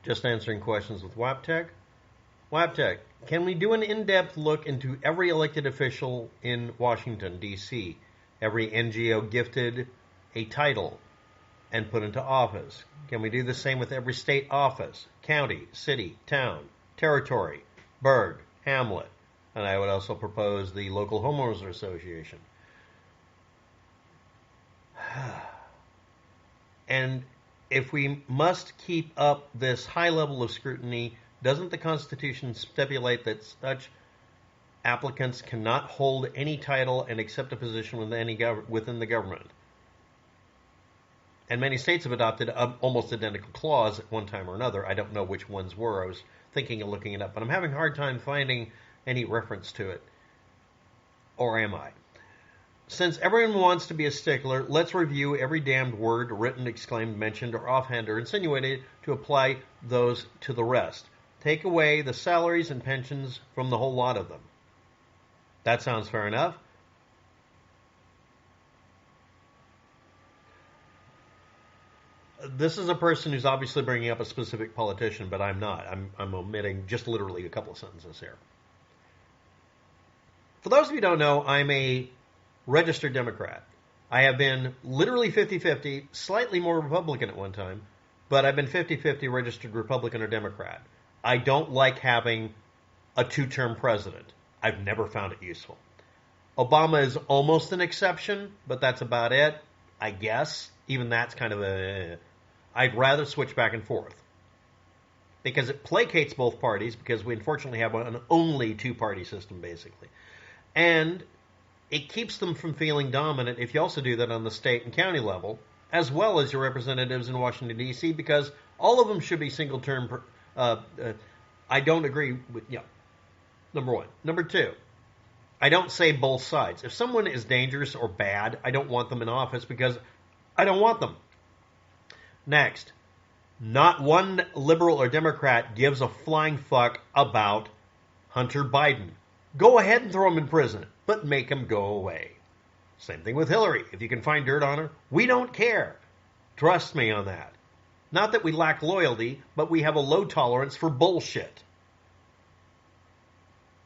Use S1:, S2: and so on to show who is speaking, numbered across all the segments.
S1: Just answering questions with WAPTech. WAPTech, can we do an in-depth look into every elected official in Washington, D.C., every NGO gifted a title and put into office? Can we do the same with every state office, county, city, town, territory, burgh, hamlet? And I would also propose the local homeowners association. And if we must keep up this high level of scrutiny, doesn't the Constitution stipulate that such applicants cannot hold any title and accept a position within the government? And many states have adopted an almost identical clause at one time or another. I don't know which ones were. I was thinking of looking it up, but I'm having a hard time finding any reference to it. Or am I? Since everyone wants to be a stickler, let's review every damned word written, exclaimed, mentioned, or offhand, or insinuated to apply those to the rest. Take away the salaries and pensions from the whole lot of them. That sounds fair enough. This is a person who's obviously bringing up a specific politician, but I'm not. I'm omitting just literally a couple of sentences here. For those of you who don't know, I'm a registered Democrat. I have been literally 50-50, slightly more Republican at one time, but I've been 50-50 registered Republican or Democrat. I don't like having a two-term president. I've never found it useful. Obama is almost an exception, but that's about it, I guess. Even that's kind of I'd rather switch back and forth. Because it placates both parties, because we unfortunately have an only two-party system, basically. And it keeps them from feeling dominant if you also do that on the state and county level, as well as your representatives in Washington, D.C., because all of them should be single-term. I don't agree with, number one. Number two, I don't say both sides. If someone is dangerous or bad, I don't want them in office because I don't want them. Next, not one liberal or Democrat gives a flying fuck about Hunter Biden. Go ahead and throw him in prison, but make him go away. Same thing with Hillary. If you can find dirt on her, we don't care. Trust me on that. Not that we lack loyalty, but we have a low tolerance for bullshit.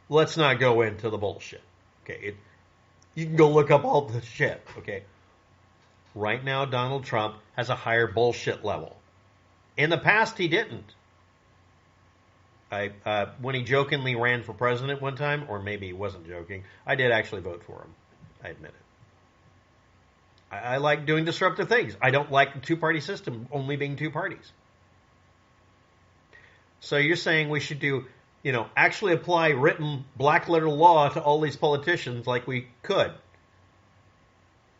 S1: Let's not go into the bullshit. Okay, you can go look up all the shit. Okay, right now Donald Trump has a higher bullshit level. In the past, he didn't. When he jokingly ran for president one time, or maybe he wasn't joking, I did actually vote for him. I admit it. I like doing disruptive things. I don't like the two-party system only being two parties. So you're saying we should do, actually apply written black-letter law to all these politicians like we could.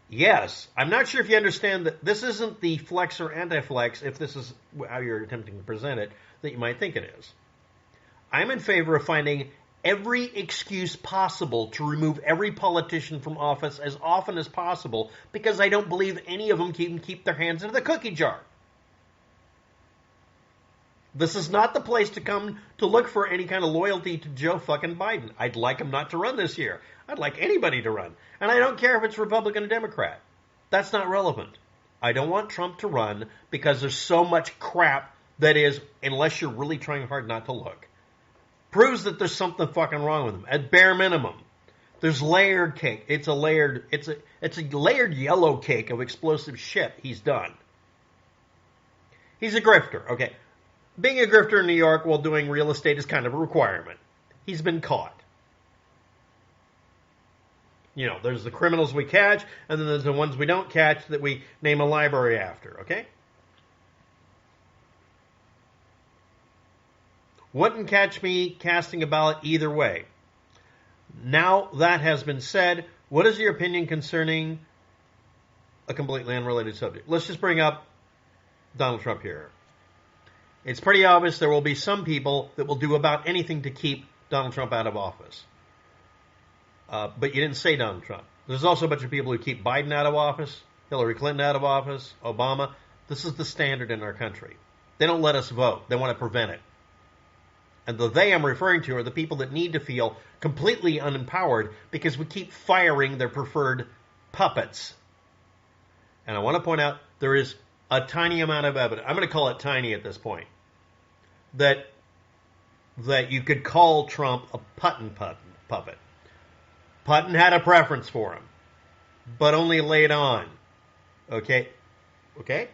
S1: Yes. I'm not sure if you understand that this isn't the flex or anti-flex, if this is how you're attempting to present it, that you might think it is. I'm in favor of finding every excuse possible to remove every politician from office as often as possible because I don't believe any of them can keep their hands in the cookie jar. This is not the place to come to look for any kind of loyalty to Joe fucking Biden. I'd like him not to run this year. I'd like anybody to run. And I don't care if it's Republican or Democrat. That's not relevant. I don't want Trump to run because there's so much crap that is, unless you're really trying hard not to look, proves that there's something fucking wrong with him. At bare minimum, there's layered cake. It's a layered yellow cake of explosive shit he's done. He's a grifter. Okay, being a grifter in New York while doing real estate is kind of a requirement. He's been caught. There's the criminals we catch, and then there's the ones we don't catch that we name a library after. Okay. Wouldn't catch me casting a ballot either way. Now that has been said, what is your opinion concerning a completely unrelated subject? Let's just bring up Donald Trump here. It's pretty obvious there will be some people that will do about anything to keep Donald Trump out of office. But you didn't say Donald Trump. There's also a bunch of people who keep Biden out of office, Hillary Clinton out of office, Obama. This is the standard in our country. They don't let us vote. They want to prevent it. And the they I'm referring to are the people that need to feel completely unempowered because we keep firing their preferred puppets. And I want to point out there is a tiny amount of evidence. I'm going to call it tiny at this point. that you could call Trump a puppet. Putin had a preference for him, but only late on. Okay? Okay?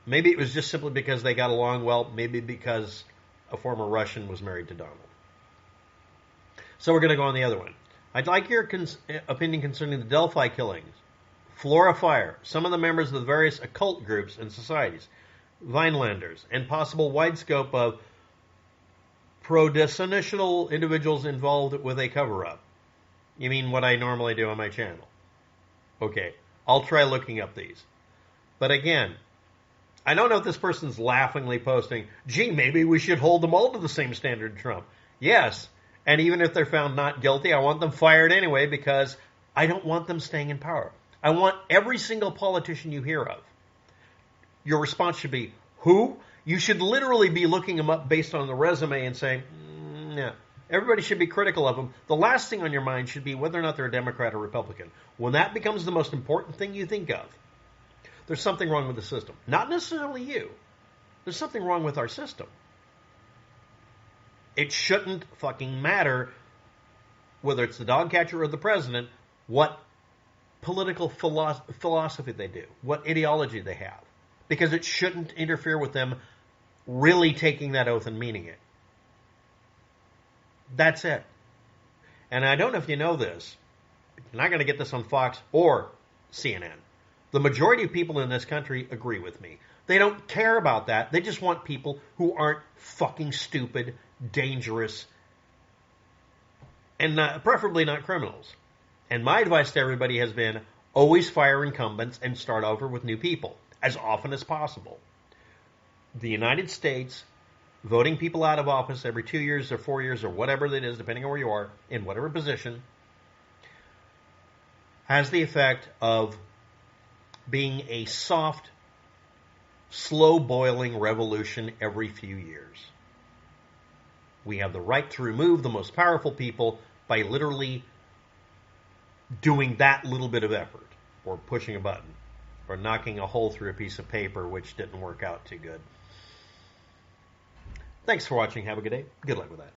S1: Maybe it was just simply because they got along well. Maybe because a former Russian was married to Donald. So we're going to go on the other one. I'd like your opinion concerning the Delphi killings, Flora fire, some of the members of the various occult groups and societies, Vinelanders, and possible wide scope of prodessional individuals involved with a cover-up. You mean what I normally do on my channel? Okay, I'll try looking up these. But again, I don't know if this person's laughingly posting, gee, maybe we should hold them all to the same standard as Trump. Yes, and even if they're found not guilty, I want them fired anyway because I don't want them staying in power. I want every single politician you hear of. Your response should be, who? You should literally be looking them up based on the resume and saying, no. Everybody should be critical of them. The last thing on your mind should be whether or not they're a Democrat or Republican. When that becomes the most important thing you think of, there's something wrong with the system. Not necessarily you. There's something wrong with our system. It shouldn't fucking matter whether it's the dog catcher or the president, what political philosophy they do, what ideology they have. Because it shouldn't interfere with them really taking that oath and meaning it. That's it. And I don't know if you know this. You're not going to get this on Fox or CNN. The majority of people in this country agree with me. They don't care about that. They just want people who aren't fucking stupid, dangerous, and preferably not criminals. And my advice to everybody has been, always fire incumbents and start over with new people as often as possible. The United States, voting people out of office every 2 years or 4 years or whatever it is, depending on where you are, in whatever position, has the effect of being a soft, slow-boiling revolution every few years. We have the right to remove the most powerful people by literally doing that little bit of effort, or pushing a button, or knocking a hole through a piece of paper, which didn't work out too good. Thanks for watching. Have a good day. Good luck with that.